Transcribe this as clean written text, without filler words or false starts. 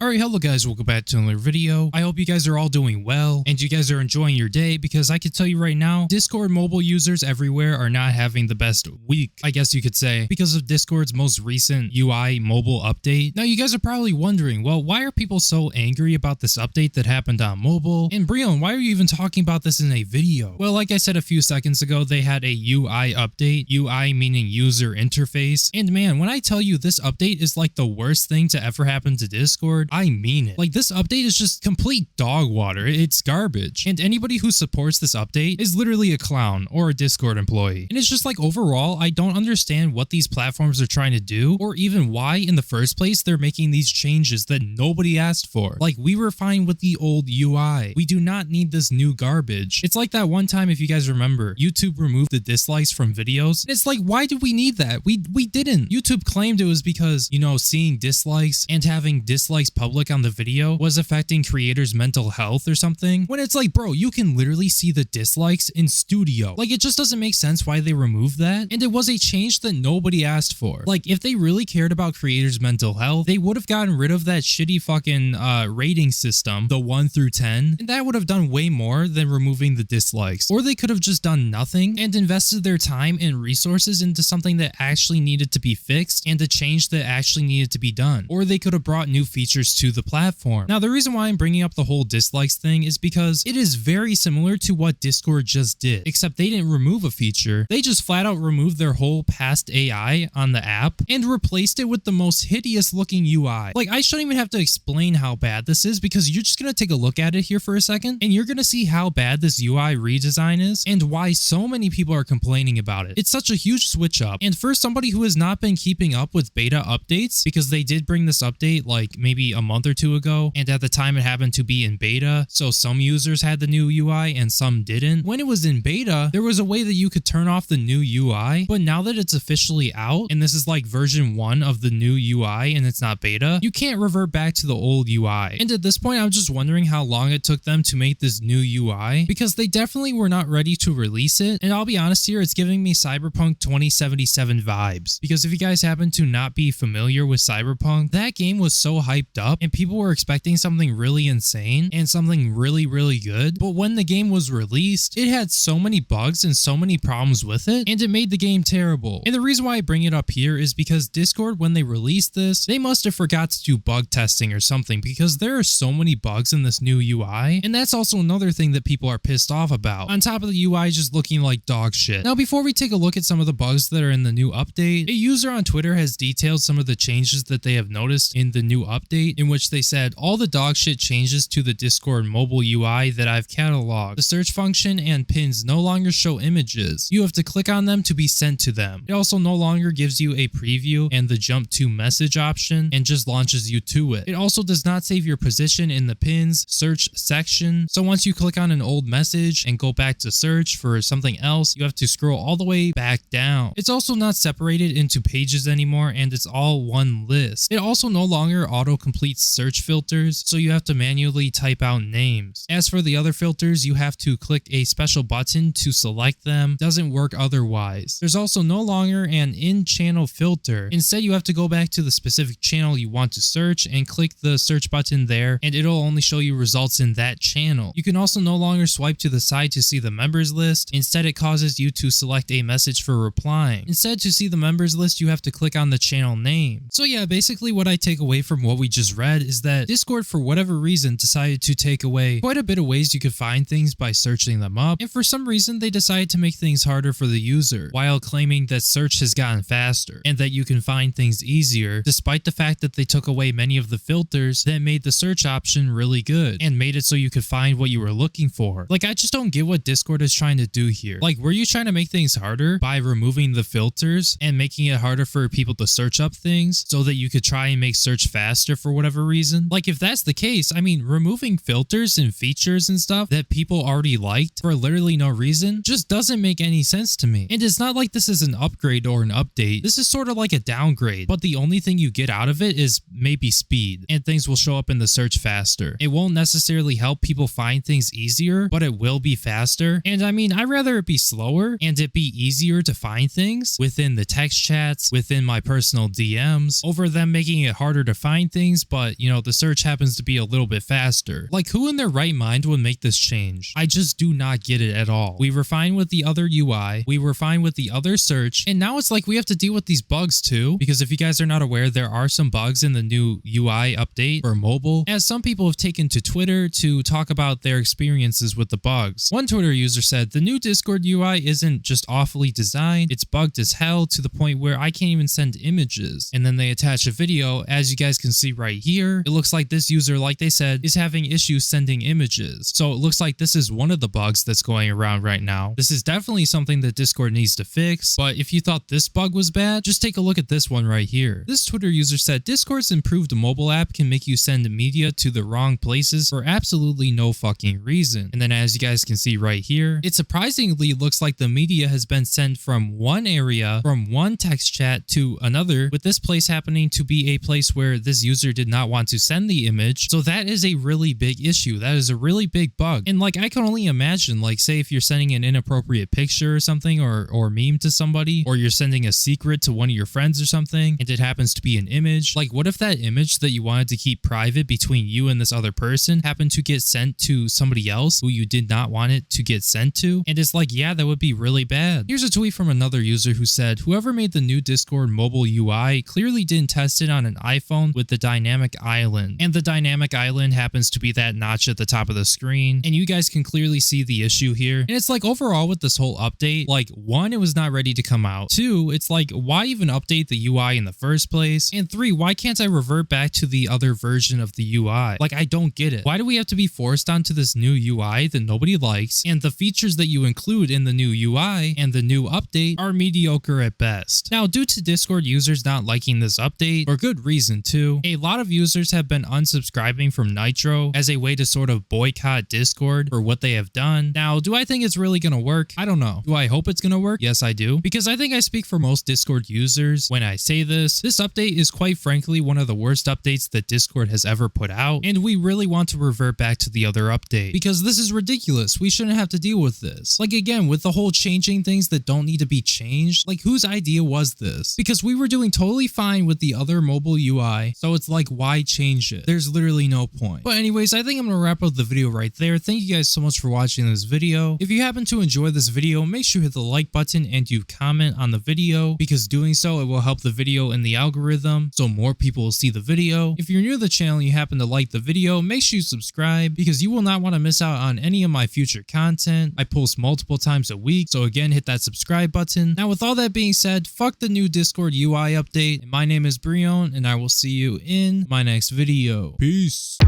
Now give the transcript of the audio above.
Alright, hello guys, welcome back to another video. I hope you guys are all doing well and you guys are enjoying your day, because I can tell you right now, Discord mobile users everywhere are not having the best week, I guess you could say, because of Discord's most recent UI mobile update. Now you guys are probably wondering, well, why are people so angry about this update that happened on mobile? And Breone, why are you even talking about this in a video? Well, like I said a few seconds ago, they had a UI update, UI meaning user interface, and man, when I tell you this update is like the worst thing to ever happen to Discord, I mean it. Like, this update is just complete dog water. It's garbage. And anybody who supports this update is literally a clown or a Discord employee. And it's just like, overall, I don't understand what these platforms are trying to do, or even why in the first place they're making these changes that nobody asked for. Like, we were fine with the old UI. We do not need this new garbage. It's like that one time, if you guys remember, YouTube removed the dislikes from videos. And it's like, why did we need that? We didn't. YouTube claimed it was because, you know, seeing dislikes and having dislikes public on the video was affecting creators' mental health or something, when it's like, bro, you can literally see the dislikes in studio. Like, it just doesn't make sense why they removed that, and it was a change that nobody asked for. Like, if they really cared about creators' mental health, they would have gotten rid of that shitty fucking rating system, the 1 through 10, and that would have done way more than removing the dislikes. Or they could have just done nothing and invested their time and resources into something that actually needed to be fixed and a change that actually needed to be done. Or they could have brought new features to the platform. Now, the reason why I'm bringing up the whole dislikes thing is because it is very similar to what Discord just did, except they didn't remove a feature. They just flat out removed their whole past AI on the app and replaced it with the most hideous looking UI. Like, I shouldn't even have to explain how bad this is, because you're just gonna take a look at it here for a second and you're gonna see how bad this UI redesign is and why so many people are complaining about it. It's such a huge switch up, and for somebody who has not been keeping up with beta updates, because they did bring this update like maybe a month or two ago, and at the time it happened to be in beta, so some users had the new UI and some didn't. When it was in beta, there was a way that you could turn off the new UI, but now that it's officially out and this is like version 1 of the new UI and it's not beta, you can't revert back to the old UI. And at this point, I'm just wondering how long it took them to make this new UI, because they definitely were not ready to release it. And I'll be honest here, it's giving me Cyberpunk 2077 vibes, because if you guys happen to not be familiar with Cyberpunk, that game was so hyped up and people were expecting something really insane and something really good, but when the game was released, it had so many bugs and so many problems with it, and it made the game terrible. And the reason why I bring it up here is because Discord, when they released this, they must have forgot to do bug testing or something, because there are so many bugs in this new UI, and that's also another thing that people are pissed off about, on top of the UI just looking like dog shit. Now, before we take a look at some of the bugs that are in the new update, a user on Twitter has detailed some of the changes that they have noticed in the new update, in which they said, all the dog shit changes to the Discord mobile UI that I've cataloged. The search function and pins no longer show images. You have to click on them to be sent to them. It also no longer gives you a preview and the jump to message option and just launches you to it. It also does not save your position in the pins search section. So once you click on an old message and go back to search for something else, you have to scroll all the way back down. It's also not separated into pages anymore, and it's all one list. It also no longer auto-completes search filters, so you have to manually type out names. As for the other filters, you have to click a special button to select them. Doesn't work otherwise. There's also no longer an in-channel filter. Instead, you have to go back to the specific channel you want to search and click the search button there, and it'll only show you results in that channel. You can also no longer swipe to the side to see the members list. Instead, it causes you to select a message for replying. Instead, to see the members list, you have to click on the channel name. So yeah, basically what I take away from what we just read is that Discord, for whatever reason, decided to take away quite a bit of ways you could find things by searching them up, and for some reason they decided to make things harder for the user, while claiming that search has gotten faster and that you can find things easier, despite the fact that they took away many of the filters that made the search option really good and made it so you could find what you were looking for. Like, I just don't get what Discord is trying to do here. Like, were you trying to make things harder by removing the filters and making it harder for people to search up things so that you could try and make search faster for whatever reason? Like, if that's the case, I mean, removing filters and features and stuff that people already liked for literally no reason just doesn't make any sense to me. And it's not like this is an upgrade or an update. This is sort of like a downgrade, but the only thing you get out of it is maybe speed, and things will show up in the search faster. It won't necessarily help people find things easier, but it will be faster. And I mean, I'd rather it be slower and it be easier to find things within the text chats, within my personal DMs, over them making it harder to find things but you know, the search happens to be a little bit faster. Like, who in their right mind would make this change? I just do not get it at all. We were fine with the other UI, we were fine with the other search, and now it's like we have to deal with these bugs too, because if you guys are not aware, there are some bugs in the new UI update for mobile, as some people have taken to Twitter to talk about their experiences with the bugs. One Twitter user said, the new Discord UI isn't just awfully designed, it's bugged as hell to the point where I can't even send images. And then they attach a video. As you guys can see right here, it looks like this user, like they said, is having issues sending images. So it looks like this is one of the bugs that's going around right now. This is definitely something that Discord needs to fix, but if you thought this bug was bad, just take a look at this one right here. This Twitter user said, Discord's improved mobile app can make you send media to the wrong places for absolutely no fucking reason. And then as you guys can see right here, it surprisingly looks like the media has been sent from one area, from one text chat to another, with this place happening to be a place where this user did not want to send the image. So that is a really big issue. That is a really big bug. And like, I can only imagine, like, say if you're sending an inappropriate picture or something, or meme to somebody, or you're sending a secret to one of your friends or something, and it happens to be an image. Like, what if that image that you wanted to keep private between you and this other person happened to get sent to somebody else who you did not want it to get sent to? And it's like, yeah, that would be really bad. Here's a tweet from another user who said, whoever made the new Discord mobile UI clearly didn't test it on an iPhone with the dynamic island. And the dynamic island happens to be that notch at the top of the screen. And you guys can clearly see the issue here. And it's like, overall with this whole update, like, one, it was not ready to come out. Two, it's like, why even update the UI in the first place? And three, why can't I revert back to the other version of the UI? Like, I don't get it. Why do we have to be forced onto this new UI that nobody likes, and the features that you include in the new UI and the new update are mediocre at best? Now, due to Discord users not liking this update, for good reason too, a lot of users have been unsubscribing from Nitro as a way to sort of boycott Discord for what they have done. Now, do I think it's really gonna work? I don't know. Do I hope it's gonna work? Yes, I do, because I think I speak for most Discord users when I say this. This update is quite frankly one of the worst updates that Discord has ever put out, and we really want to revert back to the other update, because this is ridiculous. We shouldn't have to deal with this. Like, again, with the whole changing things that don't need to be changed, like, whose idea was this? Because we were doing totally fine with the other mobile UI, so it's like, why change it? There's literally no point. But anyways, I think I'm gonna wrap up the video right there. Thank you guys so much for watching this video. If you happen to enjoy this video, make sure you hit the like button and you comment on the video, because doing so, it will help the video in the algorithm so more people will see the video. If you're new to the channel and you happen to like the video, make sure you subscribe, because you will not want to miss out on any of my future content. I post multiple times a week, so again, hit that subscribe button. Now, with all that being said, fuck the new Discord UI update. My name is Breone, and I will see you in my next video. Peace.